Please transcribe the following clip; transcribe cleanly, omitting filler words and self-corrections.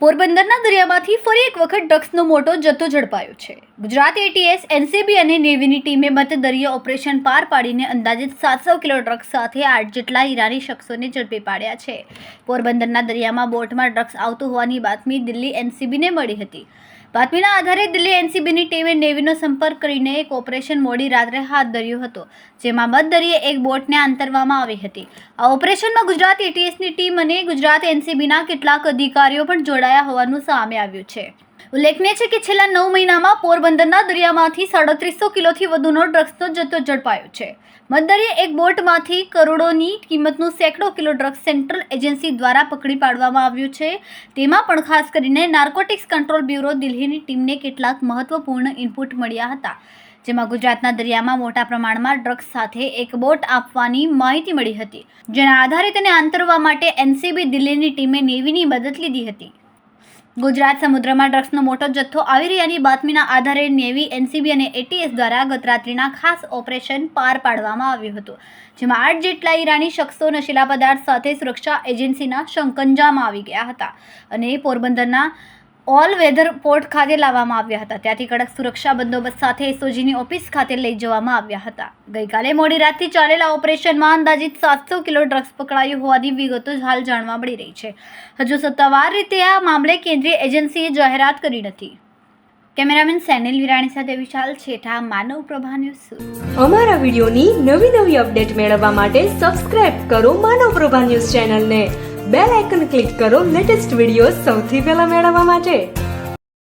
પોરબંદરના દરિયામાંથી ફરી એક વખત ડ્રગ્સનો મોટો જથ્થો ઝડપાયો છે. ગુજરાત એટીએસ, એનસીબી અને નેવીની ટીમે મધદરિયે ઓપરેશન પાર પાડીને અંદાજિત 700 કિલો ડ્રગ્સ સાથે 8 જેટલા ઈરાની શખ્સોને ઝડપી પાડ્યા છે. પોરબંદરના દરિયામાં બોટમાં ડ્રગ્સ આવતું હોવાની બાતમી દિલ્હી એનસીબીને મળી હતી. બાતમીના આધારે દિલ્હી એનસીબીની ટીમે નેવીનો સંપર્ક કરીને એક ઓપરેશન મોડી રાત્રે હાથ ધર્યું હતું, જેમાં મધદરિયે એક બોટને આંતરવામાં આવી હતી. આ ઓપરેશનમાં ગુજરાત એટીએસની ટીમ અને ગુજરાત એનસીબીના કેટલાક અધિકારીઓ પણ જોડાયા હોવાનું સામે આવ્યું છે. ઉલ્લેખનીય છે કે છેલ્લા 9 મહિનામાં પોરબંદરના દરિયામાંથી 350 કિલોથી વધુનો ડ્રગ્સનો જથ્થો ઝડપાયો છે. મધદરિયે એક બોટમાંથી કરોડોની કિંમતનું સેંકડો કિલો ડ્રગ્સ સેન્ટ્રલ એજન્સી દ્વારા પકડી પાડવામાં આવ્યું છે. તેમાં પણ ખાસ કરીને નાર્કોટિક્સ કંટ્રોલ બ્યુરો દિલ્હીની ટીમને કેટલાક મહત્વપૂર્ણ ઇનપુટ મળ્યા હતા, જેમાં ગુજરાતના દરિયામાં મોટા પ્રમાણમાં ડ્રગ્સ સાથે એક બોટ આપવાની માહિતી મળી હતી, જેના આધારે તેને આંતરવા માટે એનસીબી દિલ્હીની ટીમે નેવીની મદદ લીધી હતી. ગુજરાત સમુદ્રમાં ડ્રગ્સનો મોટો જથ્થો આવી રહ્યાની બાતમીના આધારે નેવી, એનસીબી અને એટીએસ દ્વારા ગત રાત્રિના ખાસ ઓપરેશન પાર પાડવામાં આવ્યું હતું, જેમાં 8 જેટલા ઈરાની શખ્સો નશીલા પદાર્થ સાથે સુરક્ષા એજન્સીના શંકંજામાં આવી ગયા હતા અને પોરબંદરના ઓલ વેધર પોર્ટ ખાતે લાવવામાં આવ્યા હતા. ત્યાંથી કડક સુરક્ષા બંદોબસ્ત સાથે એસઓજીની ઓફિસ ખાતે લઈ જવામાં આવ્યા હતા. ગઈકાલે મોડી રાતથી ચાલેલા ઓપરેશનમાં અંદાજિત 700 કિલો ડ્રગ્સ પકડાયું હોવાની વિગતો હાલ જાણવા મળી રહી છે. હજુ સત્તાવાર રીતે આ મામલે કેન્દ્રીય એજન્સીએ જાહેરાત કરી નથી. કેમેરામેન સેનિલ વિરાણી સાથે વિશાલ છેઠા, માનવ પ્રભા ન્યૂઝ. અમારા વિડીયોની નવી અપડેટ મેળવવા માટે સબસ્ક્રાઇબ કરો માનવ પ્રભા ન્યૂઝ ચેનલને. બેલ આઇકન ક્લિક કરો લેટેસ્ટ વિડીયો સૌથી પહેલા મેળવવા માટે.